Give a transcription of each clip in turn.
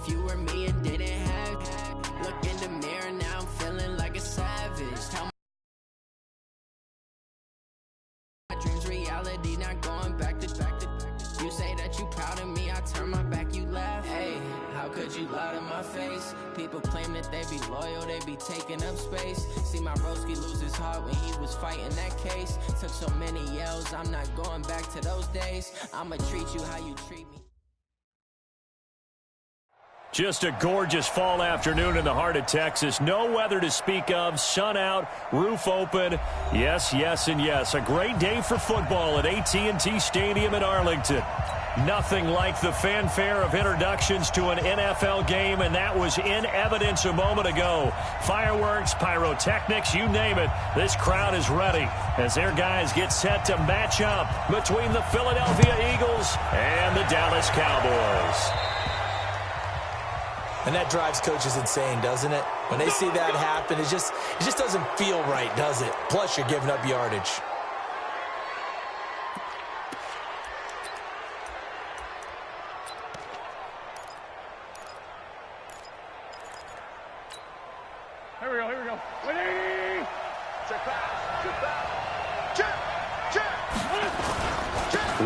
if you were me and didn't have it. Look in the mirror, now I'm feeling like a savage. Tell my dreams reality, not going back to. You say that you proud of me, I turn my back, you laugh. Hey, how could you lie to my face? People claim that they be loyal, they be taking up space. See my broski lose his heart when he was fighting that case. Took so many yells, I'm not going back to those days. I'ma treat you how you treat me. Just a gorgeous fall afternoon in the heart of Texas. No weather to speak of. Sun out, roof open. Yes, yes, and yes. A great day for football at AT&T Stadium in Arlington. Nothing like the fanfare of introductions to an NFL game, and that was in evidence a moment ago. Fireworks, pyrotechnics, you name it. This crowd is ready as their guys get set to match up between the Philadelphia Eagles and the Dallas Cowboys. And that drives coaches insane, doesn't it? When they see that happen, it just doesn't feel right, does it? Plus, you're giving up yardage. Here we go. Ready? Check back. Check.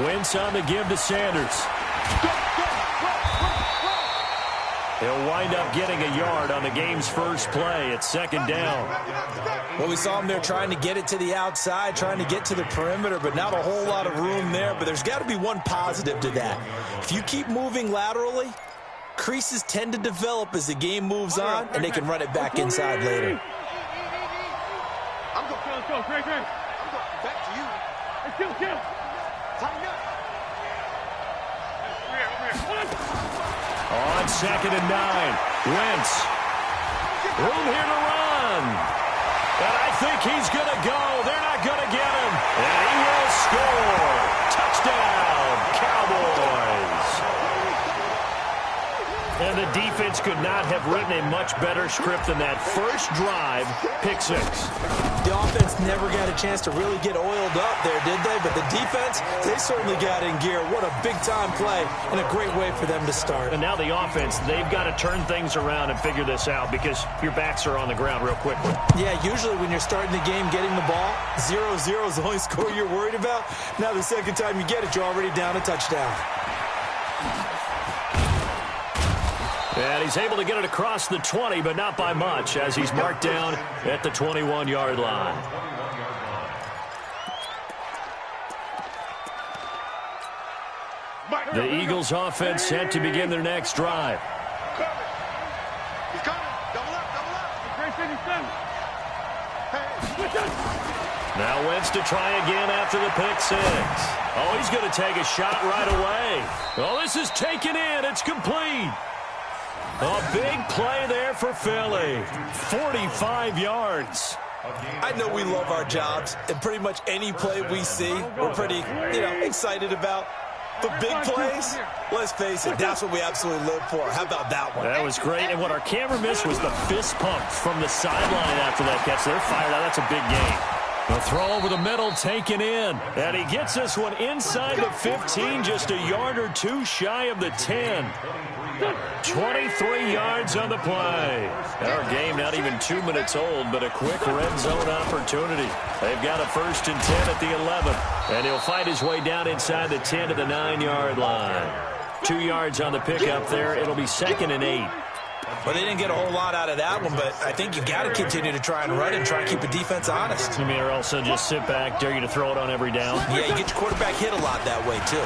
Wentz on the give to Sanders. He'll wind up getting a yard on the game's first play. It's second down. Well, we saw him there trying to get it to the outside, trying to get to the perimeter, but not a whole lot of room there. But there's got to be one positive to that. If you keep moving laterally, creases tend to develop as the game moves on, and they can run it back inside later. Let's go. Great. I'm going back to you. Let's kill. Tighten up. Over here. On 2nd and 9, Wentz. Room here to run. And I think he's going to go. They're not going to get him. And he will score. Touchdown, Cowboys. And the defense could not have written a much better script than that. First drive, pick 6. The offense never got a chance to really get oiled up there, did they? But the defense, they certainly got in gear. What a big-time play and a great way for them to start. And now the offense, they've got to turn things around and figure this out because your backs are on the ground real quickly. Yeah, usually when you're starting the game getting the ball, 0-0 is the only score you're worried about. Now the second time you get it, you're already down a touchdown. And he's able to get it across the 20, but not by much, as he's marked down at the 21-yard line. The Eagles' offense set to begin their next drive. He's coming. Double up. Great finish, Now Wentz to try again after the pick 6. Oh, he's going to take a shot right away. Oh, this is taken in. It's complete. A big play there for Philly. 45 yards. I know we love our jobs, and pretty much any play we see, we're pretty, excited about. But big plays, let's face it, that's what we absolutely live for. How about that one? That was great. And what our camera missed was the fist pump from the sideline after that catch. They're fired out. That's a big game. The throw over the middle taken in. And he gets this one inside the 15, just a yard or two shy of the 10. 23 yards on the play. Our game not even 2 minutes old, but a quick red zone opportunity. They've got a 1st and 10 at the 11. And he'll fight his way down inside the 10 to the 9-yard line. 2 yards on the pickup there. It'll be 2nd and 8. Well, they didn't get a whole lot out of that one, but I think you've got to continue to try and run and try and keep the defense honest. You mean, or also just sit back, dare you to throw it on every down? Yeah, you get your quarterback hit a lot that way, too.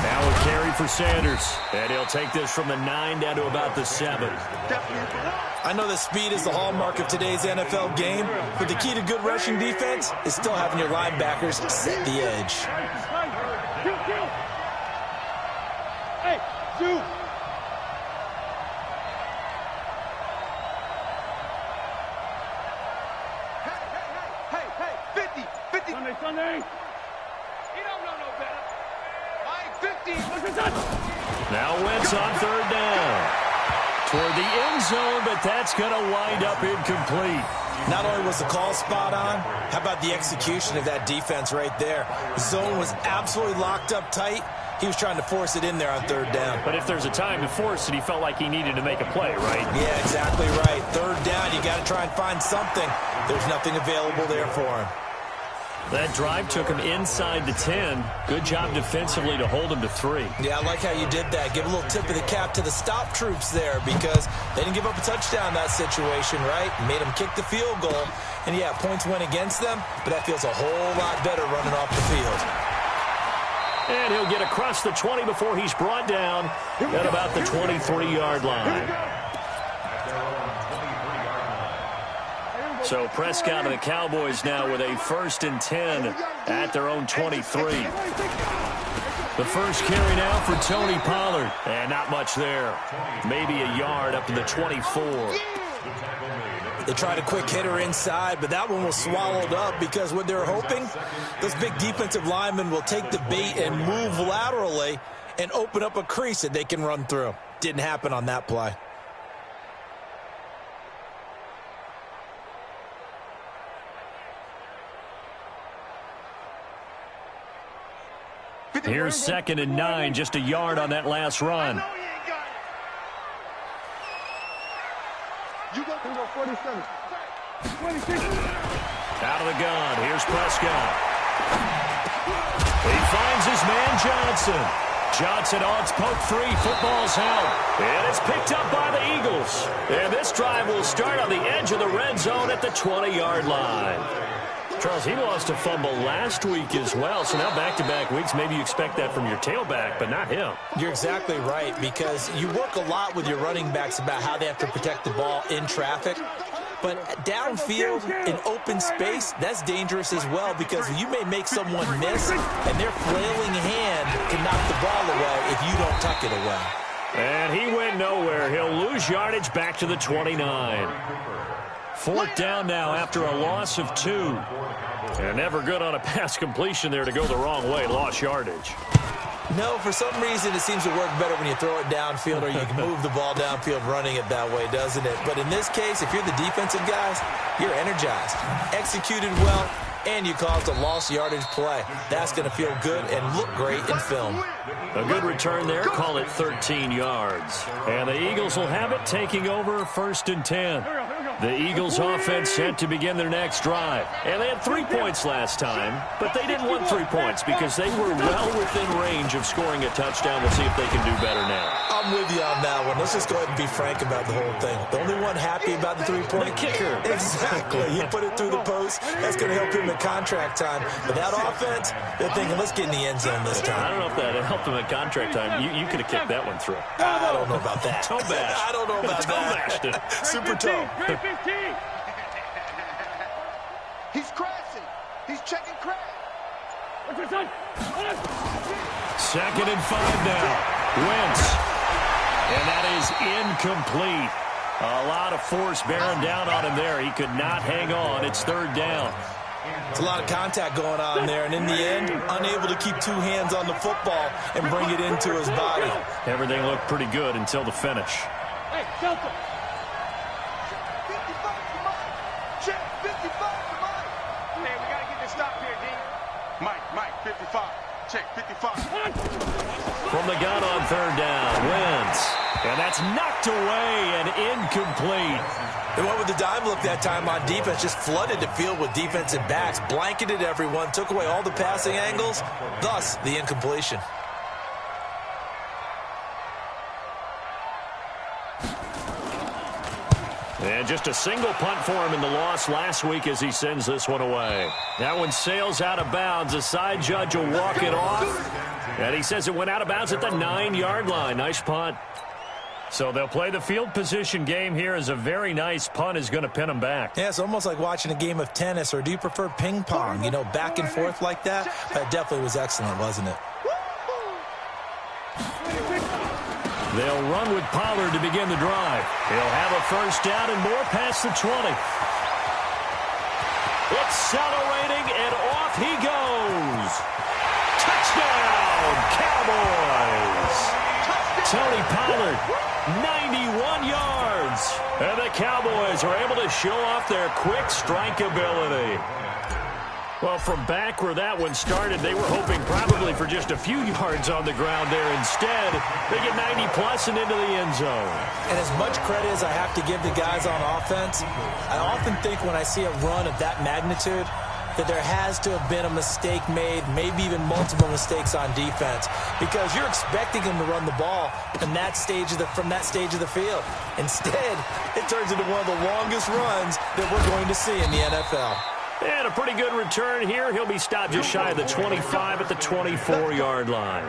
Now a carry for Sanders. And he'll take this from the 9 down to about the 7. I know that speed is the hallmark of today's NFL game, but the key to good rushing defense is still having your linebackers set the edge. Hey, Zoo! Sunday. He don't know no better. Mike, 50. Now Wentz on 3rd down. Toward the end zone, but that's going to wind up incomplete. Not only was the call spot on, how about the execution of that defense right there? The zone was absolutely locked up tight. He was trying to force it in there on third down. But if there's a time to force it, he felt like he needed to make a play, right? Yeah, exactly right. Third down, you got to try and find something. There's nothing available there for him. That drive took him inside the 10. Good job defensively to hold him to 3. Yeah, I like how you did that. Give a little tip of the cap to the stop troops there because they didn't give up a touchdown in that situation, right? Made them kick the field goal. And, yeah, points went against them, but that feels a whole lot better running off the field. And he'll get across the 20 before he's brought down at about the 23-yard line. So Prescott and the Cowboys now with a 1st and 10 at their own 23. The first carry now for Tony Pollard. And not much there. Maybe a yard up to the 24. They tried a quick hitter inside, but that one was swallowed up because what they're hoping, those big defensive linemen will take the bait and move laterally and open up a crease that they can run through. Didn't happen on that play. Here's 2nd and 9, just a yard on that last run. You got 47. 26. Out of the gun. Here's Prescott. He finds his man Johnson. Johnson on its poke free. Football's out. And it's picked up by the Eagles. And this drive will start on the edge of the red zone at the 20-yard line. Charles, he lost a fumble last week as well, so now back-to-back weeks, maybe you expect that from your tailback, but not him. You're exactly right, because you work a lot with your running backs about how they have to protect the ball in traffic, but downfield in open space, that's dangerous as well, because you may make someone miss, and their flailing hand can knock the ball away if you don't tuck it away. And he went nowhere. He'll lose yardage back to the 29. 4th down now after a loss of 2. And never good on a pass completion there to go the wrong way. Lost yardage. No, for some reason it seems to work better when you throw it downfield or you can move the ball downfield running it that way, doesn't it? But in this case, if you're the defensive guys, you're energized, executed well, and you caused a lost yardage play. That's going to feel good and look great in film. A good return there. Call it 13 yards. And the Eagles will have it, taking over 1st and 10. The Eagles offense set to begin their next drive. And they had 3 points last time, but they didn't want 3 points because they were well within range of scoring a touchdown. We'll see if they can do better now. I'm with you on that one. Let's just go ahead and be frank about the whole thing. The only one happy about the 3-point? The kicker. Exactly. He put it through the post. That's going to help him at contract time. But that offense, they're thinking, let's get in the end zone this time. I don't know if that helped him at contract time. You could have kicked that one through. I don't know about that. Toe bash. I don't know about toe that. bashed it. Super toe. He's crashing. He's checking crash. 2nd and 5 now. Wentz. And that is incomplete. A lot of force bearing down on him there. He could not hang on. It's 3rd down. It's a lot of contact going on there, and in the end, unable to keep 2 hands on the football and bring it into his body. Everything looked pretty good until the finish. Hey, Delta. 55 to Mike. Check, 55 to Mike. Hey, we got to get this stop here, D. Mike, 55. Check, 55. From the gun on 3rd down, Wentz. And that's knocked away and incomplete. They went with the dime look that time on defense, just flooded the field with defensive backs, blanketed everyone, took away all the passing angles, thus the incompletion. And just a single punt for him in the loss last week as he sends this one away. That one sails out of bounds. The side judge will walk it off. And he says it went out of bounds at the 9-yard line. Nice punt. So they'll play the field position game here as a very nice punt is going to pin them back. Yeah, it's almost like watching a game of tennis, or do you prefer ping pong? You know, back and forth like that? That definitely was excellent, wasn't it? They'll run with Pollard to begin the drive. He'll have a 1st down and more past the 20. Accelerating, and off he goes. Touchdown, Cowboys! Tony Pollard, 91 yards. And the Cowboys are able to show off their quick strike ability. Well, from back where that one started, they were hoping probably for just a few yards on the ground there. Instead, they get 90-plus and into the end zone. And as much credit as I have to give the guys on offense, I often think when I see a run of that magnitude that there has to have been a mistake made, maybe even multiple mistakes on defense, because you're expecting them to run the ball from that stage of the field. Instead, it turns into one of the longest runs that we're going to see in the NFL. And a pretty good return here. He'll be stopped just shy of the 25 at the 24-yard line.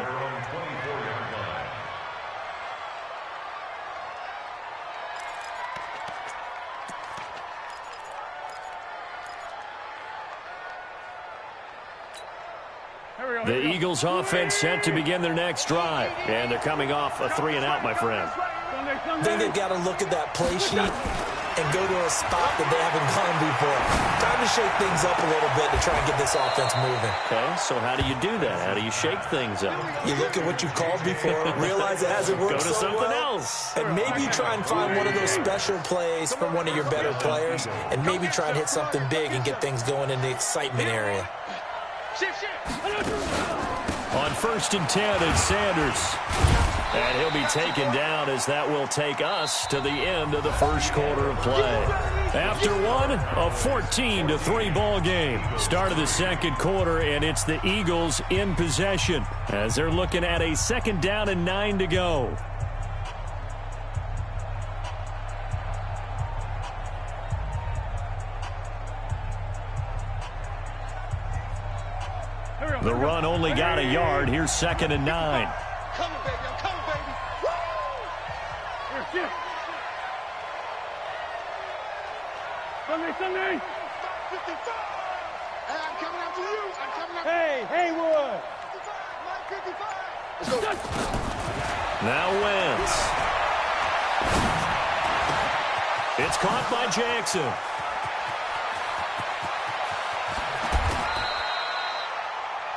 The Eagles offense set to begin their next drive. And they're coming off a 3-and-out, my friend. I think they've got to look at that play sheet and go to a spot that they haven't gone before. Time to shake things up a little bit to try and get this offense moving. Okay, so how do you do that? How do you shake things up? You look at what you've called before, realize it hasn't worked so well. Go to something else. And maybe try and find one of those special plays from one of your better players, and maybe try and hit something big and get things going in the excitement area. On 1st and 10, it's Sanders. And he'll be taken down as that will take us to the end of the first quarter of play. After one, a 14-3 ball game. Start of the second quarter, and it's the Eagles in possession as they're looking at a 2nd down and 9 to go. The run only got a yard. Here's 2nd and 9. Come on, baby. I'm coming, baby. Woo! Here. Sunday. 55. Hey, I'm coming after you. Hey, Haywood. 55. Let's go. Now Wentz. It's caught by Jackson.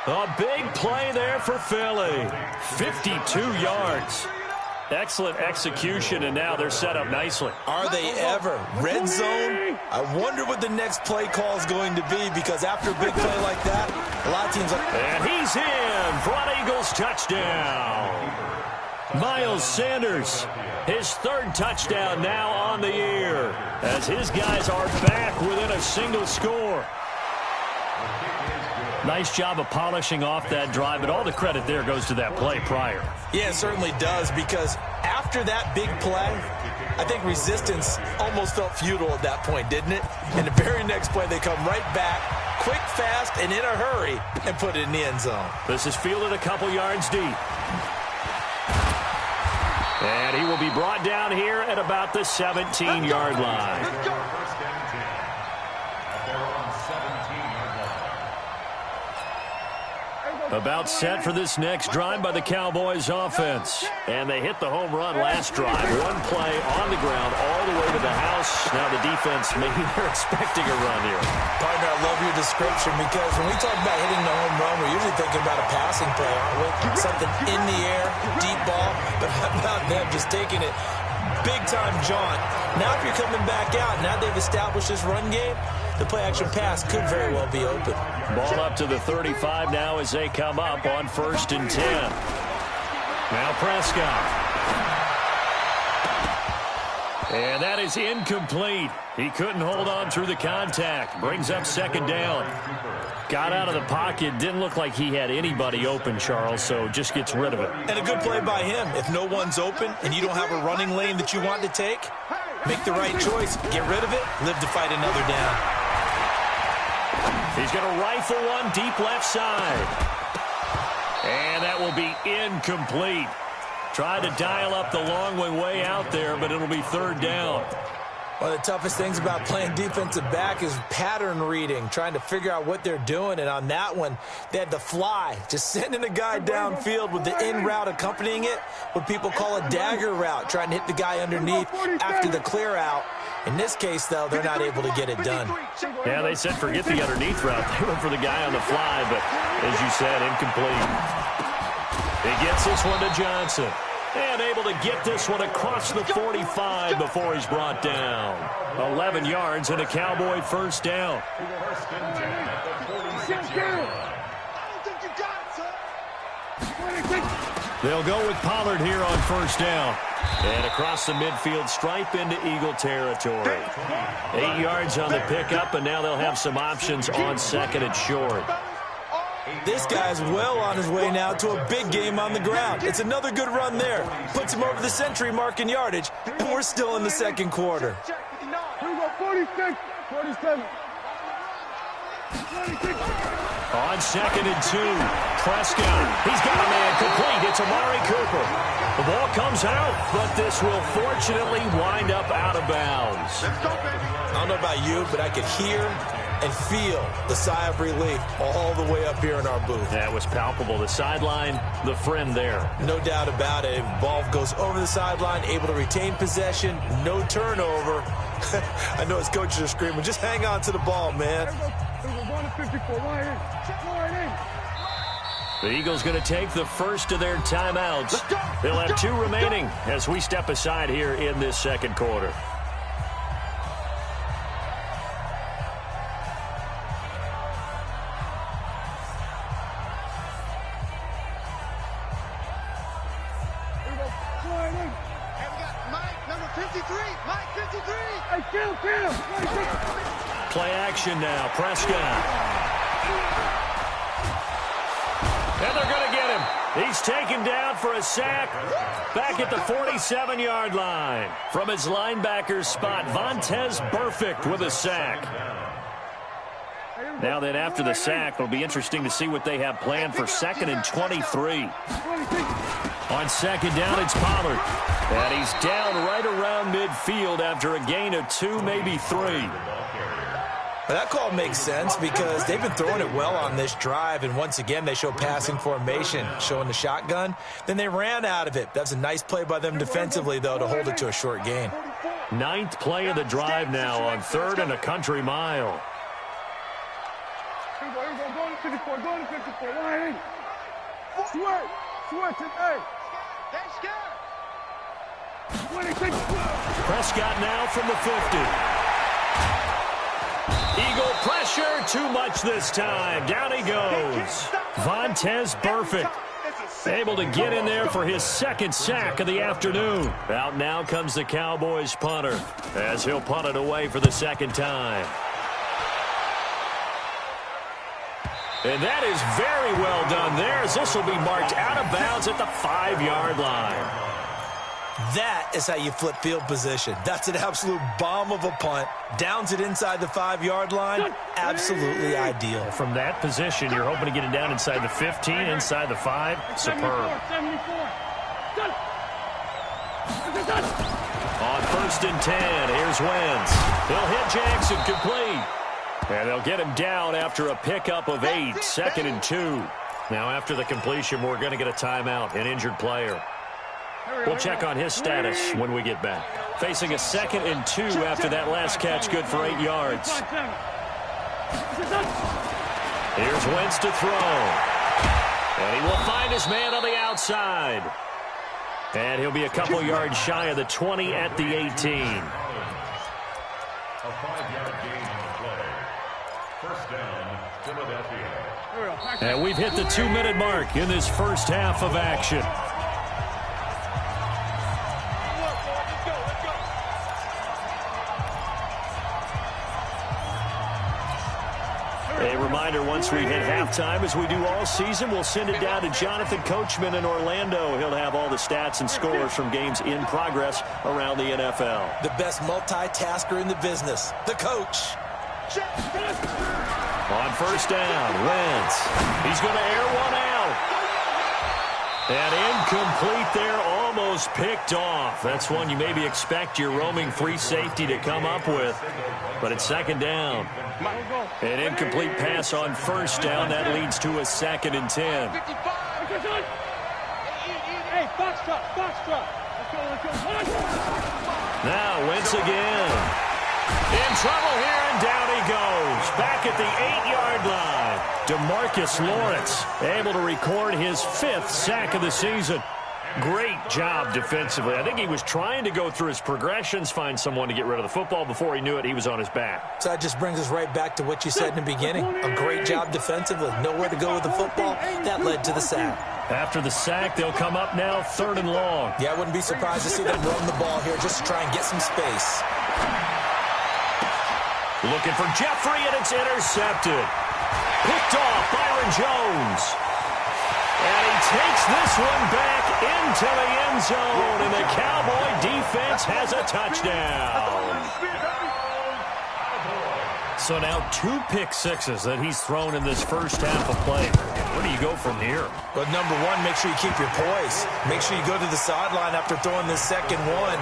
A big play there for Philly. 52 yards. Excellent execution, and now they're set up nicely. Are they ever? Red zone? I wonder what the next play call is going to be, because after a big play like that, a lot of teams are... And he's in for an Eagles touchdown. Miles Sanders, his 3rd touchdown now on the year, as his guys are back within a single score. Nice job of polishing off that drive, but all the credit there goes to that play prior. Yeah, it certainly does, because after that big play, I think resistance almost felt futile at that point, didn't it? And the very next play, they come right back, quick, fast, and in a hurry, and put it in the end zone. This is fielded a couple yards deep. And he will be brought down here at about the 17-yard line. About set for this next drive by the Cowboys offense. And they hit the home run last drive. One play on the ground all the way to the house. Now the defense, maybe they're expecting a run here. Partner, I love your description, because when we talk about hitting the home run, we're usually thinking about a passing play, aren't we? Something in the air, deep ball. But how about them just taking it big-time jaunt? Now if you're coming back out, now they've established this run game, the play-action pass could very well be open. Ball up to the 35 now as they come up on 1st and 10. Now Prescott. And that is incomplete. He couldn't hold on through the contact. Brings up 2nd down. Got out of the pocket. Didn't look like he had anybody open, Charles, so just gets rid of it. And a good play by him. If no one's open and you don't have a running lane that you want to take, make the right choice. Get rid of it. Live to fight another down. He's going to rifle one deep left side. And that will be incomplete. Tried to dial up the long way out there, but it'll be 3rd down. One of the toughest things about playing defensive back is pattern reading, trying to figure out what they're doing. And on that one, they had the fly, just sending a guy downfield with the in route accompanying it, what people call a dagger route, trying to hit the guy underneath after the clear out. In this case, though, they're not able to get it done. Yeah, they said forget the underneath route. They went for the guy on the fly, but as you said, incomplete. He gets this one to Johnson. And able to get this one across the 45 before he's brought down. 11 yards and a Cowboy first down. They'll go with Pollard here on first down. And across the midfield stripe into Eagle territory. 8 yards on the pickup, and now they'll have some options on second and short. This guy's well on his way now to a big game on the ground. It's another good run there. Puts him over the century mark in yardage, and we're still in the second quarter. Here we go, 46, 47. 26. On second and 2, Prescott. He's got a man complete. It's Amari Cooper. The ball comes out, but this will fortunately wind up out of bounds. I don't know about you, but I could hear and feel the sigh of relief all the way up here in our booth. That was palpable. The sideline, the friend there. No doubt about it. Ball goes over the sideline, able to retain possession, no turnover. I know his coaches are screaming, just hang on to the ball, man. The Eagles going to take the first of their timeouts. They'll have 2 remaining as we step aside here in this second quarter. Play action now, Prescott. And they're going to get him. He's taken down for a sack back at the 47-yard line. From his linebacker's spot, Vontaze Burfict with a sack. Now that after the sack, it'll be interesting to see what they have planned for second and 23. On second down, it's Pollard. And he's down right around midfield after a gain of 2, maybe 3. That call makes sense because they've been throwing it well on this drive, and once again they show passing formation, showing the shotgun. Then they ran out of it. That's a nice play by them defensively, though, to hold it to a short gain. 9th play of the drive now on 3rd and a country mile. Go to 54, go to 54, line in. Switch it, hey. Prescott now from the 50. Eagle pressure, too much this time. Down he goes. Vontaze Burfict able to get in there for his second sack of the afternoon. Out now comes the Cowboys punter as he'll punt it away for the second time. And that is very well done there as this will be marked out of bounds at the 5-yard line. That is how you flip field position. That's an absolute bomb of a punt. Downs it inside the 5-yard line. Absolutely ideal. From that position, you're hoping to get it down inside the 15, inside the 5. Superb. On 1st and 10, here's Wentz. He'll hit Jackson complete. And they'll get him down after a pickup of 8, 2nd and 2. Now after the completion, we're going to get a timeout, an injured player. We'll check on his status when we get back. Facing a 2nd and 2 after that last catch, good for 8 yards. Here's Wentz to throw. And he will find his man on the outside. And he'll be a couple yards shy of the 20 at the 18. A 5-yard gain on the play. First down, Philadelphia. And we've hit the 2-minute mark in this first half of action. A reminder, once we hit halftime, as we do all season, we'll send it down to Jonathan Coachman in Orlando. He'll have all the stats and scores from games in progress around the NFL. The best multitasker in the business, the coach. On first down, Wentz. He's going to air one out. And incomplete there, almost picked off. That's one you maybe expect your roaming free safety to come up with. But it's second down. An incomplete pass on first down. That leads to a 2nd and 10. Hey, box drop. Now Wentz again. In trouble here, and down he goes. Back at the 8-yard line. DeMarcus Lawrence able to record his 5th sack of the season. Great job defensively. I think he was trying to go through his progressions, find someone to get rid of the football. Before he knew it, he was on his back. So that just brings us right back to what you said in the beginning. A great job defensively. Nowhere to go with the football. That led to the sack. After the sack, they'll come up now 3rd and long. Yeah, I wouldn't be surprised to see them run the ball here just to try and get some space. Looking for Jeffrey, and it's intercepted. Picked off Byron Jones. And he takes this one back into the end zone, and the Cowboy defense has a touchdown. So now 2 pick sixes that he's thrown in this first half of play. Where do you go from here? Well, number one, make sure you keep your poise. Make sure you go to the sideline after throwing this second one,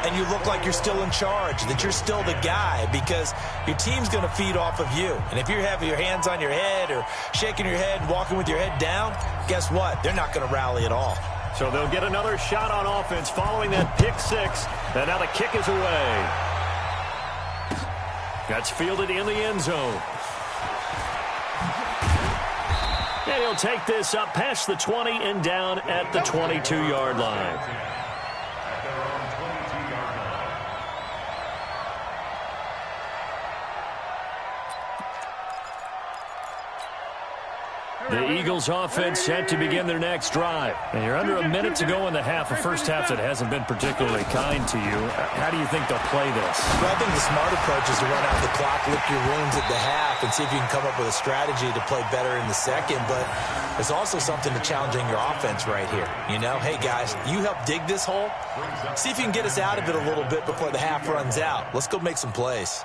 and you look like you're still in charge, that you're still the guy, because your team's going to feed off of you. And if you're having your hands on your head or shaking your head and walking with your head down, guess what? They're not going to rally at all. So they'll get another shot on offense following that pick six. And now the kick is away. That's fielded in the end zone. And he'll take this up past the 20 and down at the 22-yard line. The Eagles offense set to begin their next drive. And you're under a minute to go in the half, a first half that hasn't been particularly kind to you. How do you think they'll play this? Well, I think the smart approach is to run out the clock, lick your wounds at the half, and see if you can come up with a strategy to play better in the second. But there's also something to challenging your offense right here. You know, hey, guys, you help dig this hole. See if you can get us out of it a little bit before the half runs out. Let's go make some plays.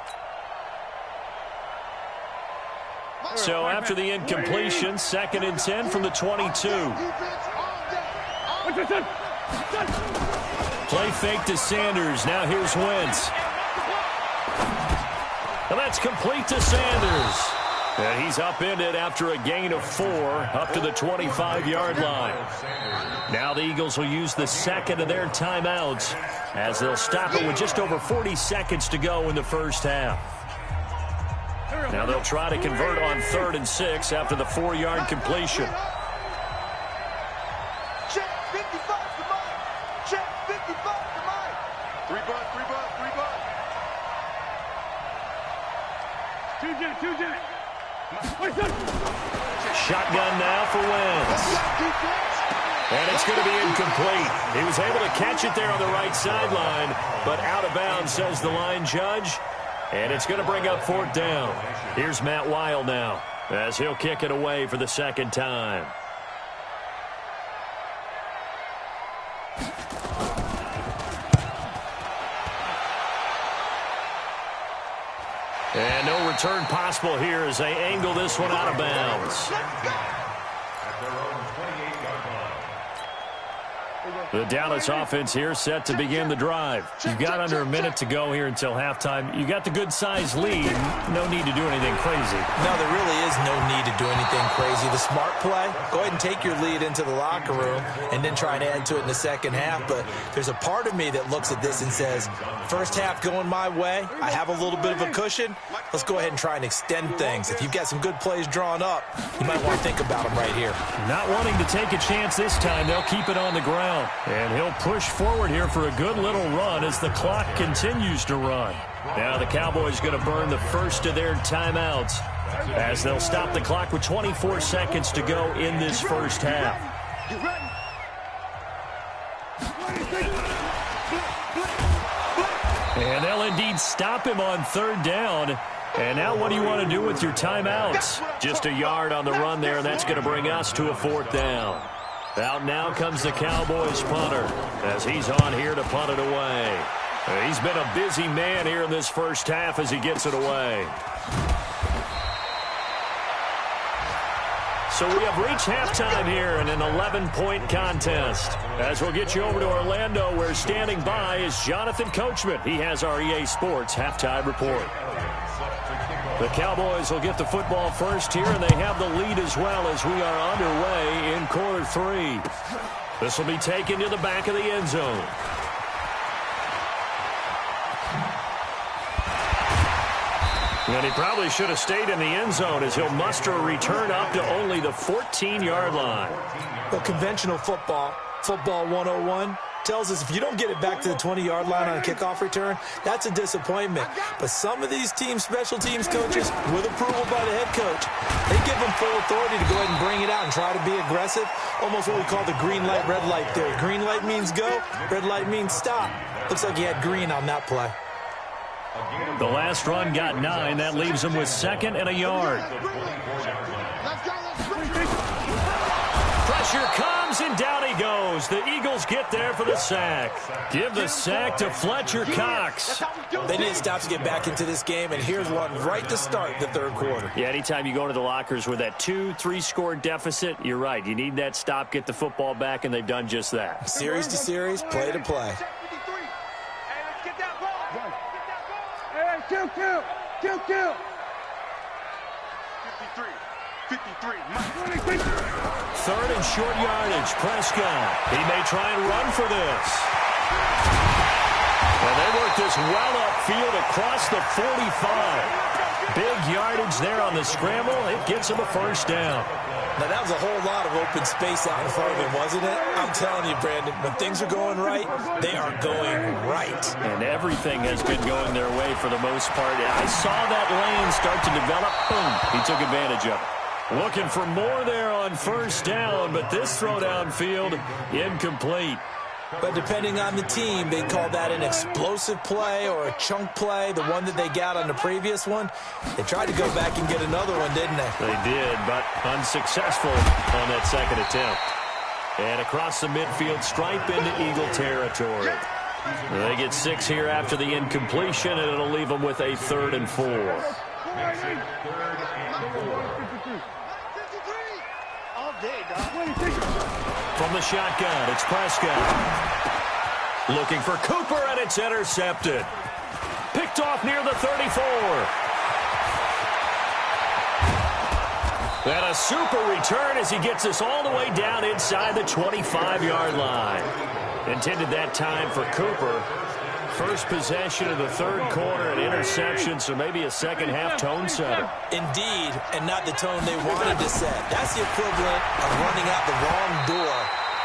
So after the incompletion, 2nd and 10 from the 22. Play fake to Sanders. Now here's Wentz. And that's complete to Sanders. And he's upended after a gain of 4 up to the 25-yard line. Now the Eagles will use the second of their timeouts as they'll stop it with just over 40 seconds to go in the first half. Now they'll try to convert on 3rd and 6 after the 4-yard completion. Check 55 to Mike. Check 55 to Mike. 3 butt. Two jet. Shotgun now for Wentz. And it's going to be incomplete. He was able to catch it there on the right sideline, but out of bounds, says the line judge. And it's going to bring up 4th down. Here's Matt Weil now as he'll kick it away for the second time. And no return possible here as they angle this one out of bounds. The Dallas offense here set to begin the drive. You've got under a minute to go here until halftime. You got the good-sized lead. No need to do anything crazy. No, there really is no need to do anything crazy. The smart play, go ahead and take your lead into the locker room and then try and add to it in the second half. But there's a part of me that looks at this and says, first half going my way, I have a little bit of a cushion. Let's go ahead and try and extend things. If you've got some good plays drawn up, you might want to think about them right here. Not wanting to take a chance this time, they'll keep it on the ground. And he'll push forward here for a good little run as the clock continues to run. Now the Cowboys going to burn the first of their timeouts as they'll stop the clock with 24 seconds to go in this first half. And they'll indeed stop him on 3rd down. And now what do you want to do with your timeouts? Just a yard on the run there, and that's going to bring us to a 4th down. Out now comes the Cowboys punter as he's on here to punt it away. He's been a busy man here in this first half as he gets it away. So we have reached halftime here in an 11-point contest. As we'll get you over to Orlando, where standing by is Jonathan Coachman. He has our EA Sports halftime report. The Cowboys will get the football first here, and they have the lead as well as we are underway in quarter 3. This will be taken to the back of the end zone. And he probably should have stayed in the end zone as he'll muster a return up to only the 14-yard line. Well, conventional football, Football 101 tells us if you don't get it back to the 20-yard line on a kickoff return, that's a disappointment. But some of these special teams coaches, with approval by the head coach, they give them full authority to go ahead and bring it out and try to be aggressive, almost what we call the green light, red light theory. Green light means go, red light means stop. Looks like he had green on that play. The last run got 9. That leaves him with 2nd and a yard. Pressure comes, and down he goes. The Eagles get there for the sack. Give the sack to Fletcher Cox. They need stops to get back into this game, and here's one right to start the third quarter. Yeah, anytime you go into the lockers with that 2-3 score deficit, you're right. You need that stop, get the football back, and they've done just that. Series to series, play to play. Kill. 53. 53. Third and short yardage. Prescott. He may try and run for this. And they work this well upfield across the 45. Big yardage there on the scramble. It gets him a first down. Now, that was a whole lot of open space out in front of him, wasn't it? I'm telling you, Brandon, when things are going right, they are going right. And everything has been going their way for the most part. I saw that lane start to develop. Boom. He took advantage of it. Looking for more there on first down, but this throw downfield, incomplete. But depending on the team, they call that an explosive play or a chunk play, the one that they got on the previous one. They tried to go back and get another one, didn't they? They did, but unsuccessful on that second attempt. And across the midfield stripe into Eagle territory. They get 6 here after the incompletion, and it'll leave them with a 3rd and 4. From the shotgun, it's Prescott. Looking for Cooper, and it's intercepted. Picked off near the 34. And a super return as he gets us all the way down inside the 25-yard line. Intended that time for Cooper. First possession of the third quarter, an interception, so maybe a second-half tone setter. Indeed, and not the tone they wanted to set. That's the equivalent of running out the wrong door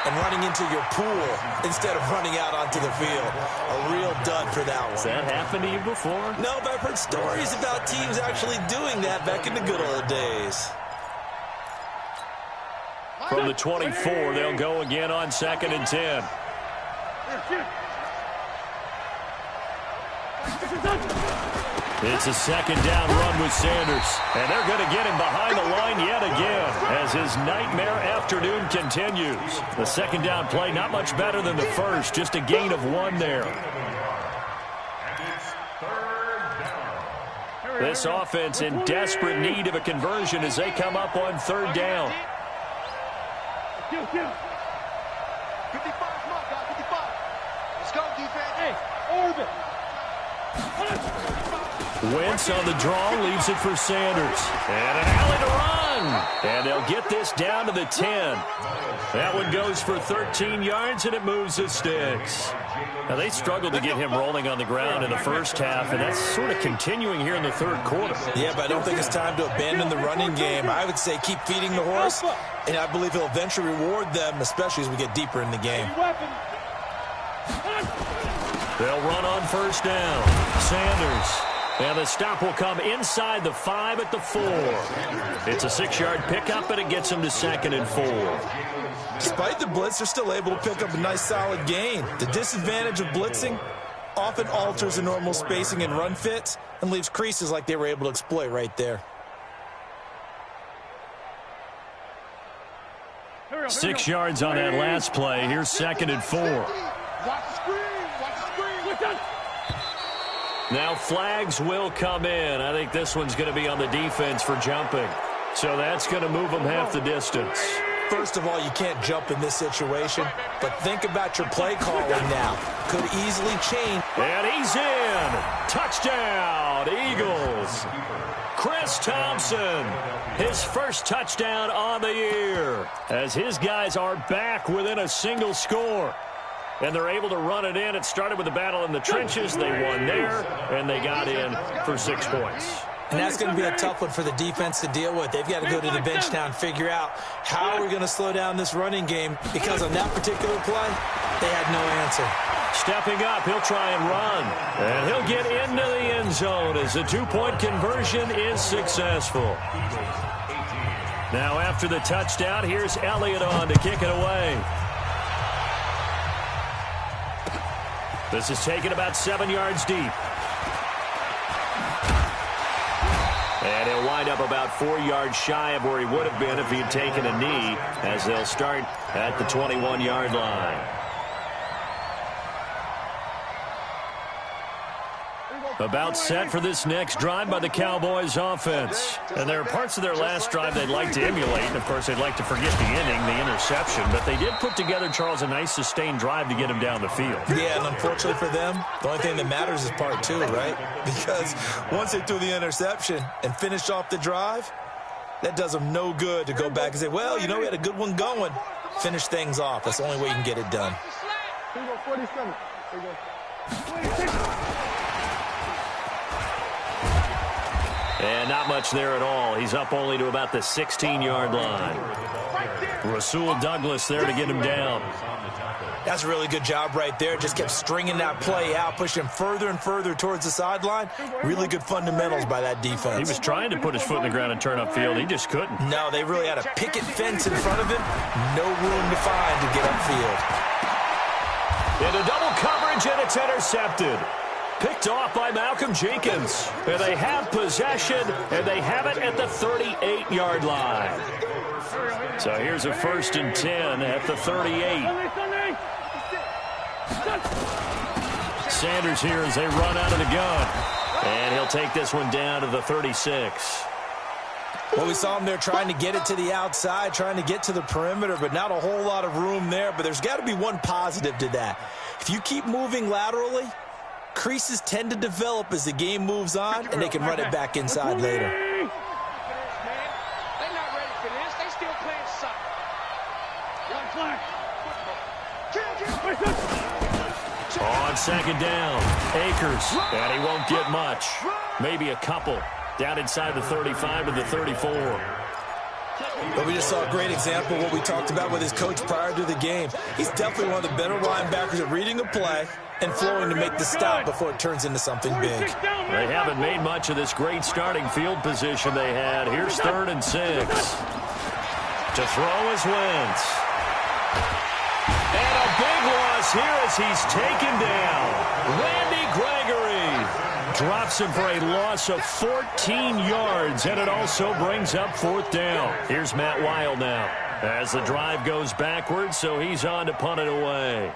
and running into your pool instead of running out onto the field. A real dud for that one. Has that happened to you before? No, but I've heard stories about teams actually doing that back in the good old days. From the 24, they'll go again on 2nd and 10. It's a second down run with Sanders. And they're going to get him behind the line yet again as his nightmare afternoon continues. The second down play not much better than the first, just a gain of 1 there. This offense in desperate need of a conversion as they come up on 3rd down. 55, come on, guys, 55. Let's go, defense. Hey, orbit. Wentz on the draw, leaves it for Sanders. And an alley to run. And they'll get this down to the 10. That one goes for 13 yards, and it moves the sticks. Now, they struggled to get him rolling on the ground in the first half, and that's sort of continuing here in the third quarter. Yeah, but I don't think it's time to abandon the running game. I would say keep feeding the horse, and I believe he'll eventually reward them, especially as we get deeper in the game. They'll run on first down. Sanders. And the stop will come inside the 5 at the 4. It's a 6-yard pickup, and it gets them to 2nd and 4. Despite the blitz, they're still able to pick up a nice solid gain. The disadvantage of blitzing often alters the normal spacing and run fits and leaves creases like they were able to exploit right there. 6 yards on that last play. Here's 2nd and 4. Watch the screen. Watch the screen. Now flags will come in. I think this one's going to be on the defense for jumping. So that's going to move them half the distance. First of all, you can't jump in this situation, but think about your play calling now. Could easily change. And he's in. Touchdown, Eagles. Chris Thompson, his first touchdown on the year, as his guys are back within a single score. And they're able to run it in. It started with a battle in the trenches. They won there, and they got in for 6 points. And that's going to be a tough one for the defense to deal with. They've got to go to the bench now and figure out how we're going to slow down this running game, because on that particular play, they had no answer. Stepping up, he'll try and run. And he'll get into the end zone as the two-point conversion is successful. Now after the touchdown, here's Elliott on to kick it away. This is taken about 7 yards deep. And he'll wind up about 4 yards shy of where he would have been if he had taken a knee, as they'll start at the 21-yard line. About set for this next drive by the Cowboys offense. And there are parts of their last drive they'd like to emulate. And, of course, they'd like to forget the inning, the interception. But they did put together, Charles, a nice sustained drive to get him down the field. Yeah, and unfortunately for them, the only thing that matters is part two, right? Because once they threw the interception and finished off the drive, that does them no good to go back and say, well, you know, we had a good one going. Finish things off. That's the only way you can get it done. Here you go, 47. Here you go. 26. And not much there at all. He's up only to about the 16-yard line. Rasul Douglas there to get him down. That's a really good job right there. Just kept stringing that play out, pushing him further and further towards the sideline. Really good fundamentals by that defense. He was trying to put his foot in the ground and turn upfield. He just couldn't. No, they really had a picket fence in front of him. No room to find to get upfield. Into double coverage, and it's intercepted. Picked off by Malcolm Jenkins. And they have possession, and they have it at the 38-yard line. So here's a 1st and 10 at the 38. Sanders here as they run out of the gun. And he'll take this one down to the 36. Well, we saw him there trying to get it to the outside, trying to get to the perimeter, but not a whole lot of room there. But there's got to be one positive to that. If you keep moving laterally, creases tend to develop as the game moves on, and they can run it back inside later. They're not ready for this. They still playing soccer. On 2nd down, Akers, and he won't get much. Maybe a couple. Down inside the 35 to the 34. But we just saw a great example of what we talked about with his coach prior to the game. He's definitely one of the better linebackers at reading a play and flowing to make the stop before it turns into something big. They haven't made much of this great starting field position they had. Here's 3rd and 6. To throw is Wentz. And a big loss here as he's taken down. Randy Gregory drops him for a loss of 14 yards, and it also brings up 4th down. Here's Matt Weil now as the drive goes backwards, so he's on to punt it away.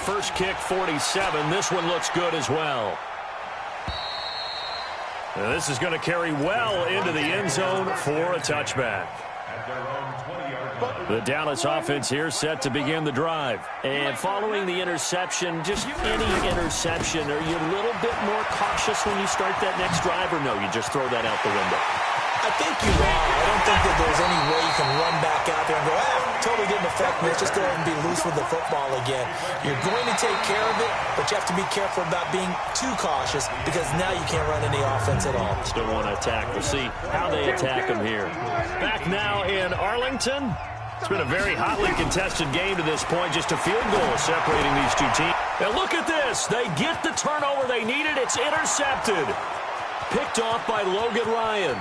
First kick, 47. This one looks good as well. And this is going to carry well into the end zone for a touchback. The Dallas offense here set to begin the drive. And following the interception, just any interception, are you a little bit more cautious when you start that next drive, or no, you just throw that out the window? I think you are. I don't think that there's any way you can run back out there and go, totally didn't affect me. Let's just go ahead and be loose with the football again. You're going to take care of it, but you have to be careful about being too cautious, because now you can't run any offense at all. Still want to attack. We'll see how they attack them here. Back now in Arlington. It's been a very hotly contested game to this point. Just a field goal separating these two teams. And look at this. They get the turnover they needed. It's intercepted. Picked off by Logan Ryan.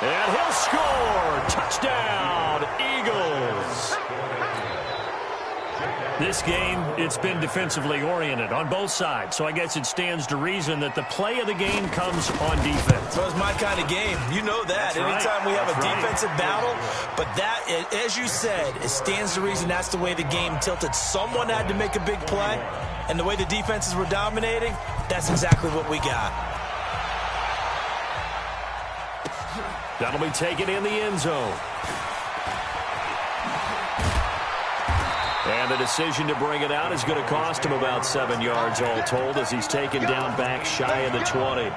And he'll score. Touchdown, Eagles. This game, it's been defensively oriented on both sides. So I guess it stands to reason that the play of the game comes on defense. So it's my kind of game. You know that. Anytime we have a defensive battle, but that, as you said, it stands to reason that's the way the game tilted. Someone had to make a big play, and the way the defenses were dominating, that's exactly what we got. That'll be taken in the end zone. And the decision to bring it out is going to cost him about 7 yards all told, as he's taken down back shy of the 20.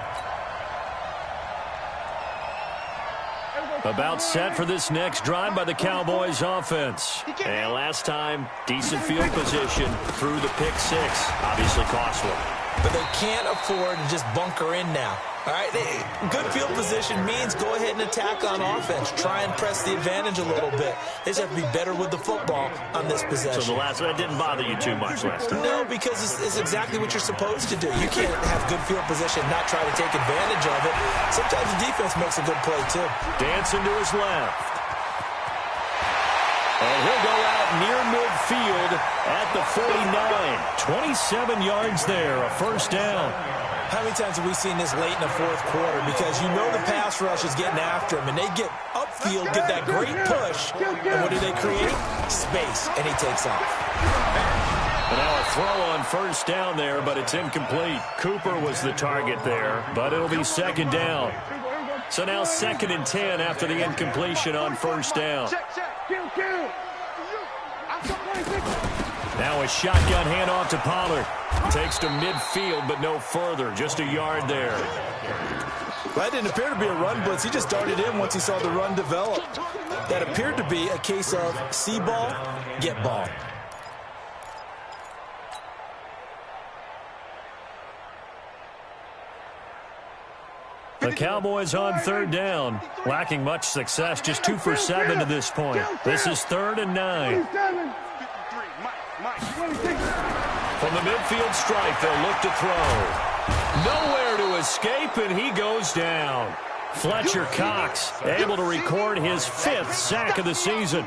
About set for this next drive by the Cowboys offense. And last time, decent field position through the pick six. Obviously cost one. but they can't afford to just bunker in now. All right, good field position means go ahead and attack on offense. Try and press the advantage a little bit. They just have to be better with the football on this possession. So the last one didn't bother you too much last time? No, because it's exactly what you're supposed to do. You can't have good field position and not try to take advantage of it. Sometimes the defense makes a good play, too. Dancing to his left. And he'll go out near midfield at the 49. 27 yards there, a first down. How many times have we seen this late in the fourth quarter? Because you know the pass rush is getting after him, and they get upfield, get that great push, and what do they create? Space, and he takes off. And now a throw on first down there, but it's incomplete. Cooper was the target there, but it'll be second down. So now 2nd and 10 after the incompletion on first down. Now a shotgun handoff to Pollard. Takes to midfield, but no further. Just a yard there. That didn't appear to be a run blitz. He just darted in once he saw the run develop. That appeared to be a case of see ball, get ball. The Cowboys on third down, lacking much success, just 2 for 7 to this point. This is 3rd and 9. From the midfield stripe, they'll look to throw. Nowhere to escape, and he goes down. Fletcher Cox able to record his 5th sack of the season.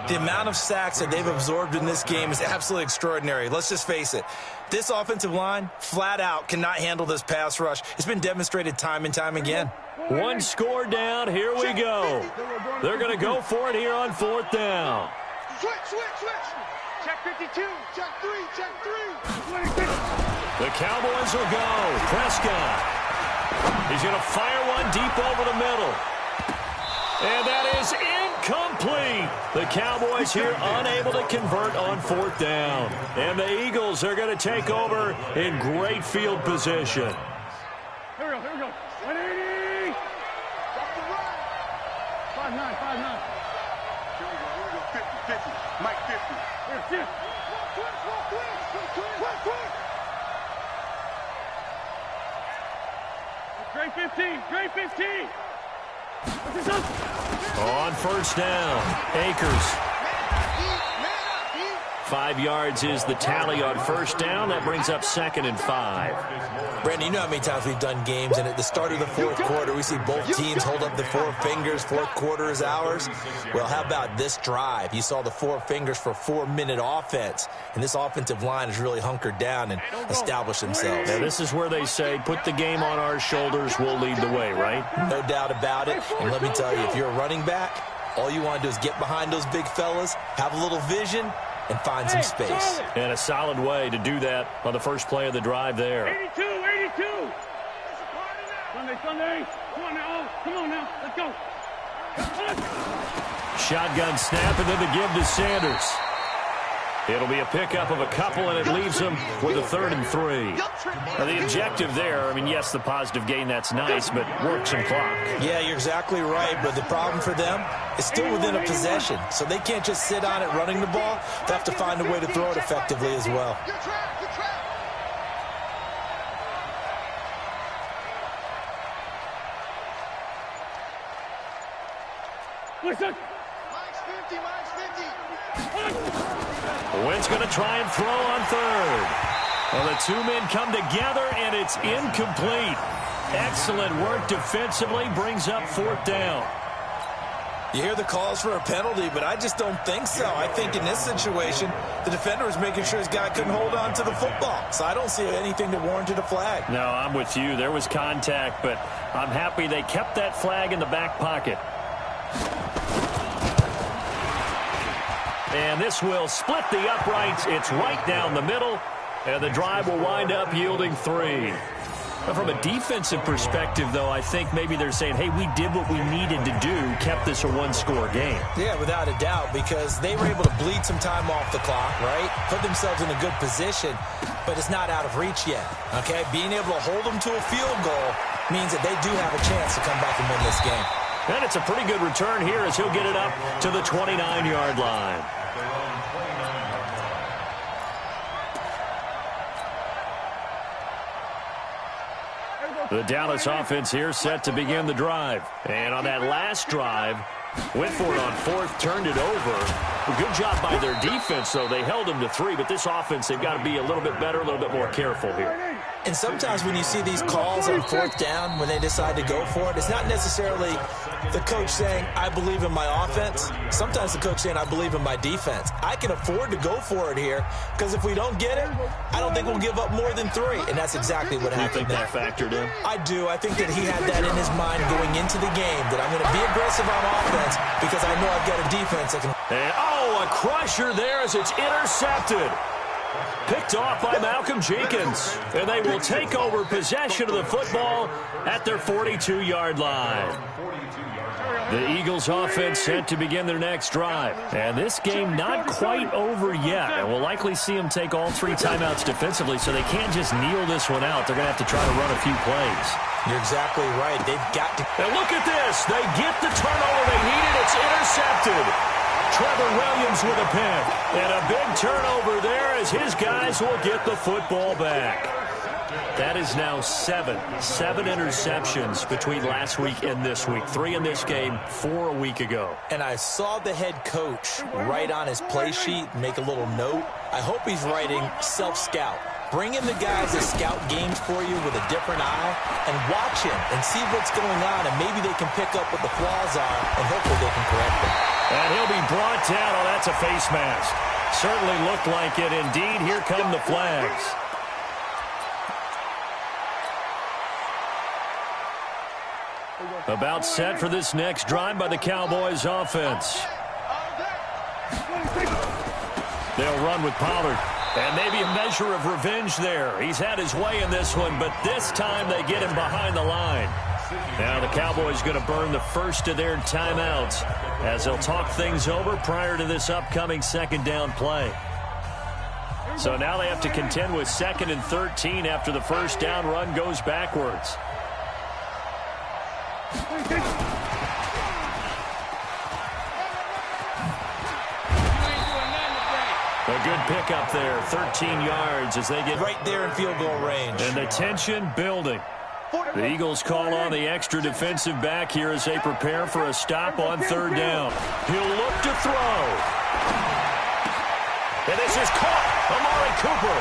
The amount of sacks that they've absorbed in this game is absolutely extraordinary. Let's just face it. This offensive line, flat out, cannot handle this pass rush. It's been demonstrated time and time again. 1 score down. Here we go. They're going to go for it here on 4th down. Switch. Check 52. Check 3. The Cowboys will go. Prescott. He's going to fire one deep over the middle. And that is incomplete. The Cowboys here unable to convert on 4th down. And the Eagles are going to take over in great field position. Here we go. 180. Drop the run. 5-9. Here we go. 50. Mike 50. Here. Great 15. On first down, Akers. 5 yards is the tally on first down. That brings up 2nd and 5. Brandon, you know how many times we've done games, and at the start of the fourth quarter, we see both teams hold up the 4 fingers. Fourth quarter is ours. Well, how about this drive? You saw the 4 fingers for 4-minute offense, and this offensive line has really hunkered down and established themselves. Now, this is where they say, put the game on our shoulders, we'll lead the way, right? No doubt about it. And let me tell you, if you're a running back, all you want to do is get behind those big fellas, have a little vision, and find some space. And a solid way to do that on the first play of the drive there. 82. Sunday. Come on now. Let's go. Shotgun snap, and then the give to Sanders. It'll be a pickup of a couple, and it leaves them with a 3rd and 3. Now, the objective there, I mean, yes, the positive gain, that's nice, but work some clock. Yeah, you're exactly right, but the problem for them is still within a possession, so they can't just sit on it running the ball. They have to find a way to throw it effectively as well. Listen. Wynn's going to try and throw on 3rd. Well, the 2 men come together, and it's incomplete. Excellent work defensively, brings up 4th down. You hear the calls for a penalty, but I just don't think so. I think in this situation, the defender was making sure his guy couldn't hold on to the football. So I don't see anything that warranted a flag. No, I'm with you. There was contact, but I'm happy they kept that flag in the back pocket. And this will split the uprights. It's right down the middle, and the drive will wind up yielding 3. From a defensive perspective, though, I think maybe they're saying, hey, we did what we needed to do, kept this a 1-score game. Yeah, without a doubt, because they were able to bleed some time off the clock, right? Put themselves in a good position, but it's not out of reach yet, okay? Being able to hold them to a field goal means that they do have a chance to come back and win this game. And it's a pretty good return here as he'll get it up to the 29-yard line. The Dallas offense here set to begin the drive. And on that last drive, went for it on fourth, turned it over. A good job by their defense, though. They held them to 3, but this offense, they've got to be a little bit better, a little bit more careful here. And sometimes when you see these calls on fourth down, when they decide to go for it, it's not necessarily the coach saying, I believe in my offense. Sometimes the coach saying, I believe in my defense. I can afford to go for it here because if we don't get it, I don't think we'll give up more than 3. And that's exactly what happened. You think that factored in? I do. I think that he had that in his mind going into the game, that I'm going to be aggressive on offense because I know I've got a defense that can. And, a crusher there as it's intercepted. Picked off by Malcolm Jenkins. And they will take over possession of the football at their 42-yard line. The Eagles offense set to begin their next drive. And this game not quite over yet. And we'll likely see them take all 3 timeouts defensively, so they can't just kneel this one out. They're going to have to try to run a few plays. You're exactly right. They've got to. And look at this. They get the turnover they needed. It's intercepted. Trevor Williams with a pick. And a big turnover there as his guys will get the football back. That is now 7 interceptions between last week and this week. 3 in this game, 4 a week ago. And I saw the head coach write on his play sheet, make a little note. I hope he's writing self-scout. Bring in the guys that scout games for you with a different eye and watch him and see what's going on, and maybe they can pick up what the flaws are, and hopefully they can correct them. And he'll be brought down. Oh, that's a face mask. Certainly looked like it. Indeed, here come the flags. About set for this next drive by the Cowboys offense. They'll run with Pollard. And maybe a measure of revenge there. He's had his way in this one, but this time they get him behind the line. Now the Cowboys going to burn the first of their timeouts as they'll talk things over prior to this upcoming second down play. So now they have to contend with 2nd and 13 after the first down run goes backwards. A good pickup there, 13 yards as they get right there in field goal range. And the tension building. The Eagles call on the extra defensive back here as they prepare for a stop on 3rd down. He'll look to throw. And this is caught. Amari Cooper.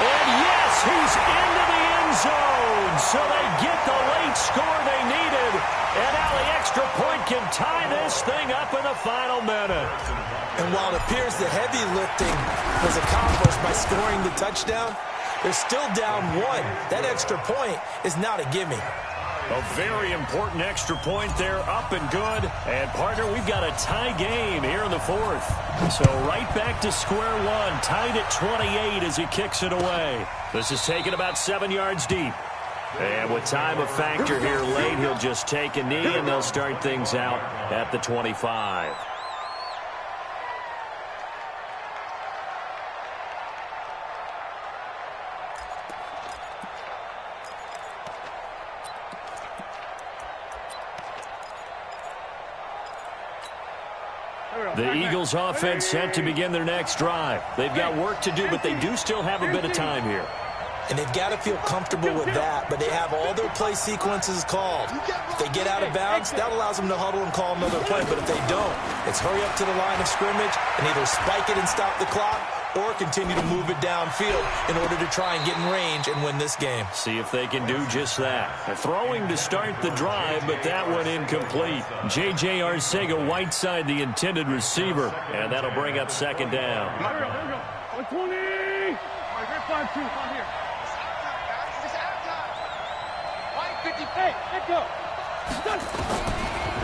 And yes, he's into the end zone. So they get the late score they needed. And now the extra point can tie this thing up in the final minute. And while it appears the heavy lifting was accomplished by scoring the touchdown, they're still down 1. That extra point is not a gimme. A very important extra point there, up and good. And, partner, we've got a tie game here in the 4th. So right back to square one, tied at 28 as he kicks it away. This is taken about 7 yards deep. And with time a factor here late, he'll just take a knee, and they'll start things out at the 25. The Eagles offense set to begin their next drive. They've got work to do, but they do still have a bit of time here. And they've got to feel comfortable with that, but they have all their play sequences called. If they get out of bounds, that allows them to huddle and call another play. But if they don't, it's hurry up to the line of scrimmage and either spike it and stop the clock or continue to move it downfield in order to try and get in range and win this game. See if they can do just that. They're throwing to start the drive, but that one incomplete. J.J. Arcega-Whiteside, the intended receiver, and that'll bring up 2nd down. 120! Hey, let go.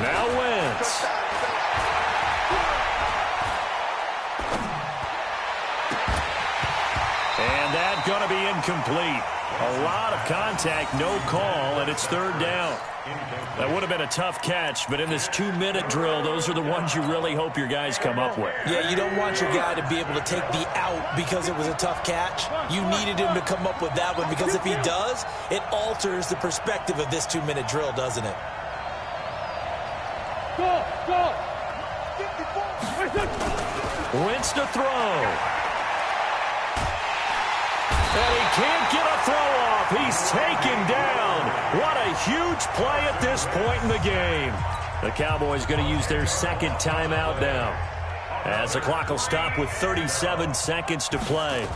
Now Wentz. And that's going to be incomplete. A lot of contact, no call, and it's 3rd down. That would have been a tough catch, but in this 2-minute drill, those are the ones you really hope your guys come up with. Yeah, you don't want your guy to be able to take the out because it was a tough catch. You needed him to come up with that one because if he does, it alters the perspective of this 2-minute drill, doesn't it? Go, go. Wentz to throw. And he can't get a throw off. He's is taken down. What a huge play at this point in the game. The Cowboys going to use their second timeout now, as the clock will stop with 37 seconds to play.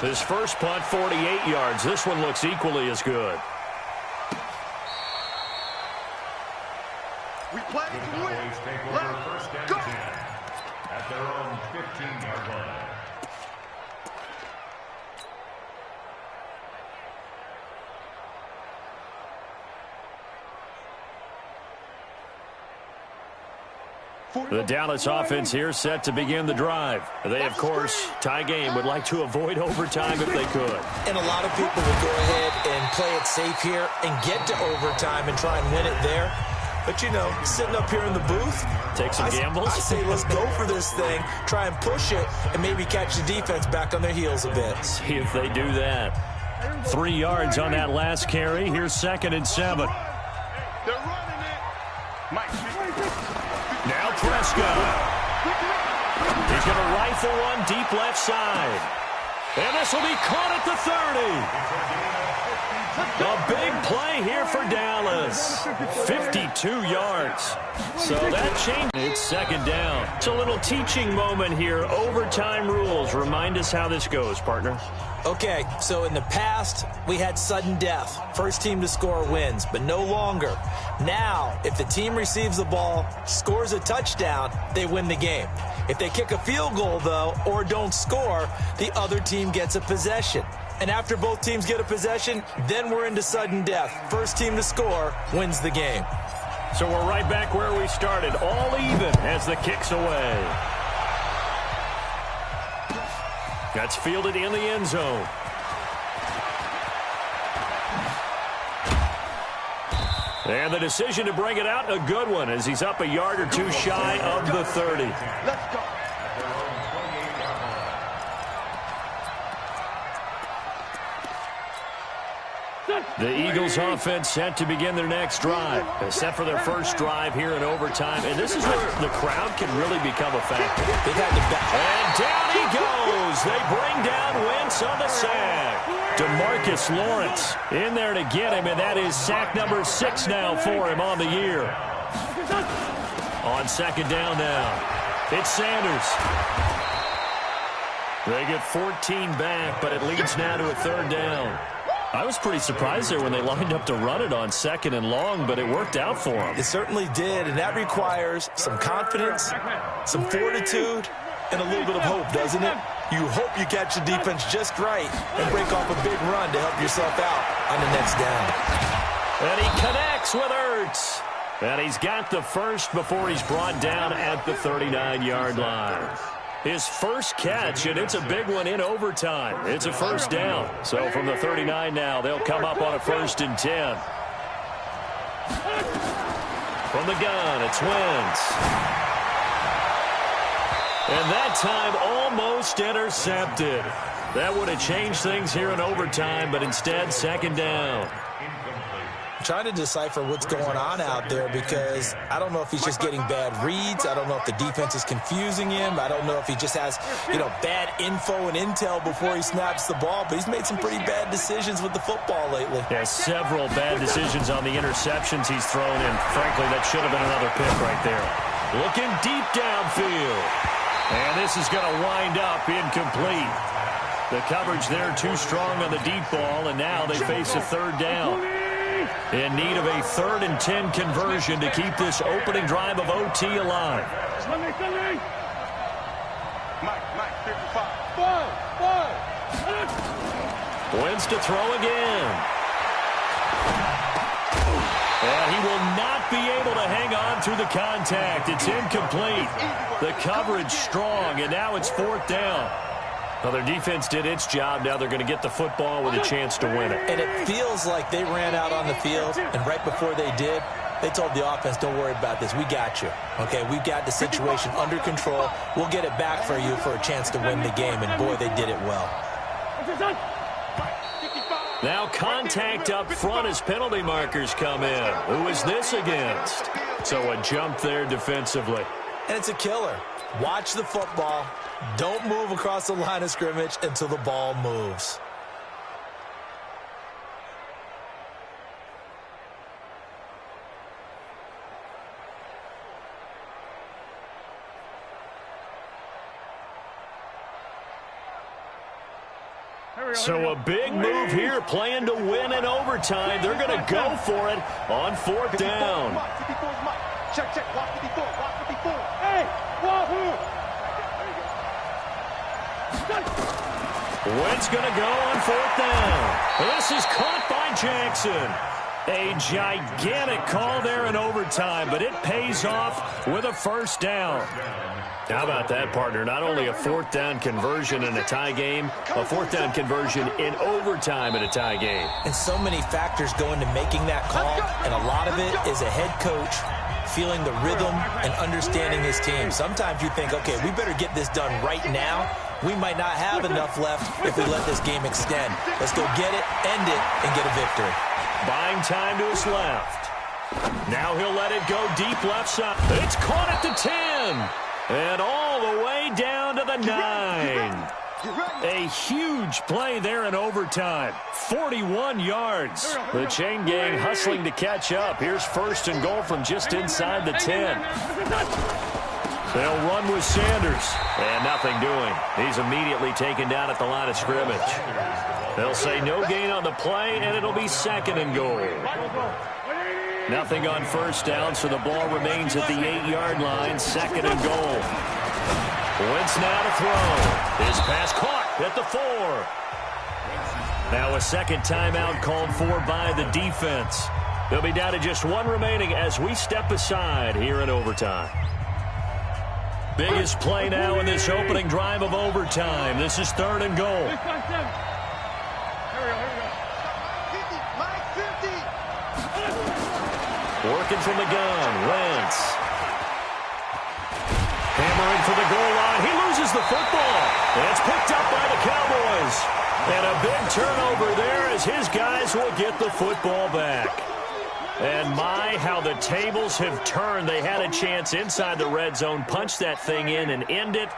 This first punt, 48 yards. This one looks equally as good. We play to win. Let's go. At their own 15-yard line. The Dallas offense here set to begin the drive. They, of course, tie game, would like to avoid overtime if they could. And a lot of people will go ahead and play it safe here and get to overtime and try and win it there. But, you know, sitting up here in the booth, take some gambles. I say let's go for this thing, try and push it, and maybe catch the defense back on their heels a bit. See if they do that. 3 yards on that last carry. Here's 2nd and 7. They're running it. Mike. Now Prescott. He's going to rifle one deep left side. And this will be caught at the 30. A big play here for Dallas. 52 yards. So that changed. It's 2nd down. It's a little teaching moment here. Overtime rules. Remind us how this goes, partner. Okay, so in the past, we had sudden death. First team to score wins, but no longer. Now, if the team receives the ball, scores a touchdown, they win the game. If they kick a field goal, though, or don't score, the other team gets a possession. And after both teams get a possession, then we're into sudden death. First team to score wins the game. So we're right back where we started, all even as the kick's away. That's fielded in the end zone. And the decision to bring it out, a good one, as he's up a yard or two shy of the 30. Let's go. The Eagles offense set to begin their next drive. Set for their first drive here in overtime. And this is where the crowd can really become a factor. They've had to back. And down he goes. They bring down Wentz on the sack. DeMarcus Lawrence in there to get him, and that is sack number 6 now for him on the year. On 2nd down now, it's Sanders. They get 14 back, but it leads now to a 3rd down. I was pretty surprised there when they lined up to run it on 2nd and long, but it worked out for them. It certainly did, and that requires some confidence, some fortitude, and a little bit of hope, doesn't it? You hope you catch the defense just right and break off a big run to help yourself out on the next down. And he connects with Ertz. And he's got the first before he's brought down at the 39-yard line. His first catch, and it's a big one in overtime. It's a 1st down. So from the 39 now, they'll come up on a 1st and 10. From the gun, it's Wentz. And that time almost intercepted. That would have changed things here in overtime, but instead 2nd down. Trying to decipher what's going on out there, because I don't know if he's just getting bad reads. I don't know if the defense is confusing him. I don't know if he just has, bad info and intel before he snaps the ball, but he's made some pretty bad decisions with the football lately. Yeah, several bad decisions on the interceptions he's thrown, and frankly, that should have been another pick right there. Looking deep downfield. And this is going to wind up incomplete. The coverage there too strong on the deep ball, and now they face a 3rd down. In need of a 3rd and 10 conversion to keep this opening drive of OT alive. Mike, 55. Wentz to throw again. And he will not be able to hang on through the contact. It's incomplete. The coverage strong, and now it's 4th down. Well, their defense did its job. Now they're going to get the football with a chance to win it. And it feels like they ran out on the field, and right before they did, they told the offense, don't worry about this. We got you. Okay, we've got the situation under control. We'll get it back for you for a chance to win the game, and boy, they did it well. Now contact up front as penalty markers come in. Who is this against? So a jump there defensively. And it's a killer. Watch the football. Don't move across the line of scrimmage until the ball moves. So a big move here, playing to win in overtime. They're going to go for it on 4th down. Check, watch 54, watch 54. Hey, wahoo! Wentz going to go on 4th down. This is caught by Jackson. A gigantic call there in overtime, but it pays off with a 1st down. How about that, partner? Not only a 4th down conversion in a tie game, a 4th down conversion in overtime in a tie game. And so many factors go into making that call, and a lot of it is a head coach feeling the rhythm and understanding his team. Sometimes you think, okay, we better get this done right now. We might not have enough left if we let this game extend. Let's go get it, end it, and get a victory. Buying time to his left. Now he'll let it go deep left side. It's caught at the 10. And all the way down to the 9. A huge play there in overtime. 41 yards. The chain gang hustling to catch up. Here's 1st and goal from just inside the 10. They'll run with Sanders. And nothing doing. He's immediately taken down at the line of scrimmage. They'll say no gain on the play, and it'll be 2nd and goal. Nothing on 1st down, so the ball remains at the 8-yard line. 2nd and goal. Wentz now to throw. His pass caught at the 4. Now a 2nd timeout called for by the defense. They'll be down to just 1 remaining as we step aside here in overtime. Biggest play now in this opening drive of overtime. This is 3rd and goal. Working from the gun, Wentz. Hammering for the goal line. He loses the football. And it's picked up by the Cowboys. And a big turnover there as his guys will get the football back. And my, how the tables have turned. They had a chance inside the red zone, punch that thing in and end it.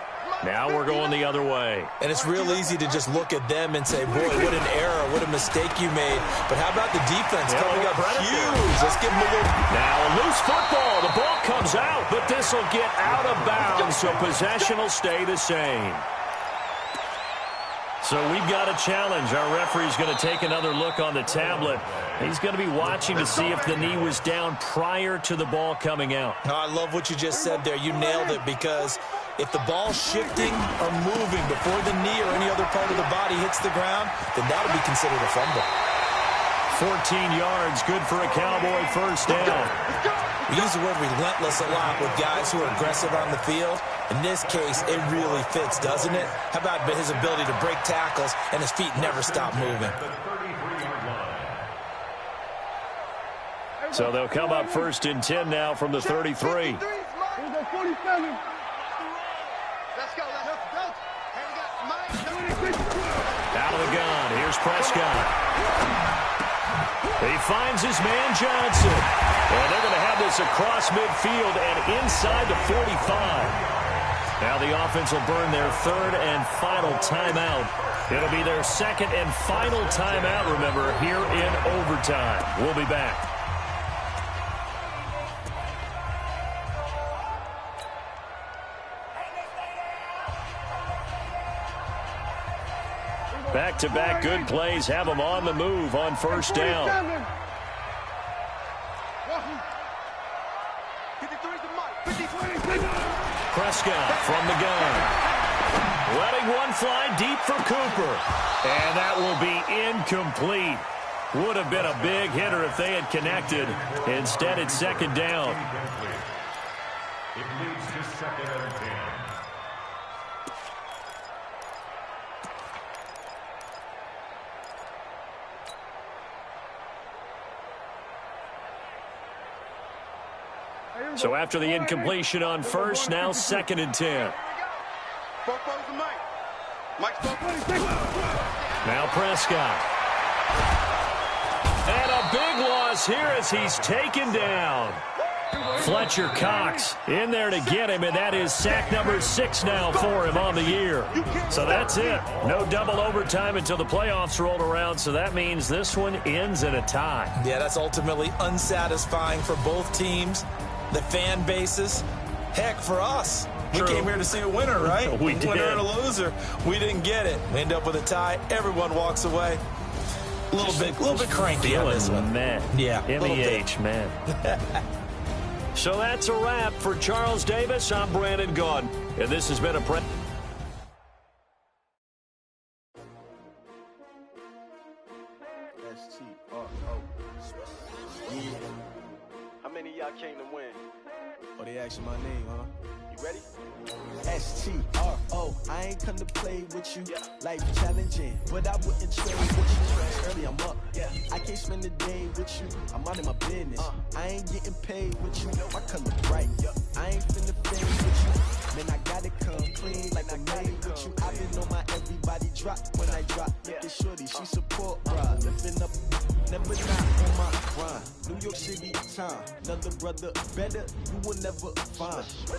Now we're going the other way. And it's real easy to just look at them and say, boy, what an error, what a mistake you made. But how about the defense coming up huge? Let's give them a little. Now a loose football. The ball comes out, but this will get out of bounds, so possession will stay the same. So we've got a challenge. Our referee's going to take another look on the tablet. He's going to be watching to see if the knee was down prior to the ball coming out. Oh, I love what you just said there. You nailed it, because if the ball's shifting or moving before the knee or any other part of the body hits the ground, then that'll be considered a fumble. 14 yards, good for a Cowboy 1st down. We use the word relentless a lot with guys who are aggressive on the field. In this case, it really fits, doesn't it? How about his ability to break tackles and his feet never stop moving? So they'll come up 1st and 10 now from the 33. Let's go. Out of the gun, here's Prescott. He finds his man Johnson. And they're going to have this across midfield and inside the 45. Now the offense will burn their 3rd and final timeout. It'll be their 2nd and final timeout, remember, here in overtime. We'll be back. Back-to-back good plays have them on the move on 1st down. Prescott from the gun. Letting one fly deep for Cooper. And that will be incomplete. Would have been a big hitter if they had connected. Instead, it's 2nd down. It leads to 2nd and 10. So after the incompletion on 1st, now 2nd and 10. Now Prescott. And a big loss here as he's taken down. Fletcher Cox in there to get him, and that is sack number 6 now for him on the year. So that's it. No double overtime until the playoffs rolled around, so that means this one ends in a tie. Yeah, that's ultimately unsatisfying for both teams, the fan bases. Heck, for us, We True. came here to see a winner, right? We did. Winner and a loser. We didn't get it. We end up with a tie. Everyone walks away. A little bit cranky on this one. Man. Yeah, a little bit. MEH, man. So that's a wrap for Charles Davis. I'm Brandon Gaudin, and this has been a How many of y'all came to win? Oh, they asking my name, huh? You ready? STRO, I ain't come to play with you. Life challenging, but I wouldn't trade with you. Early I'm up, I can't spend the day with you. I'm out of my business. I ain't getting paid with you. My color bright. I ain't finna fade with you. Man, I gotta come clean like I made with you. I been on my everybody drop when I drop. Look at shorty, she support ride. Living up, never not on my grind. New York City time, another brother better, you will never find.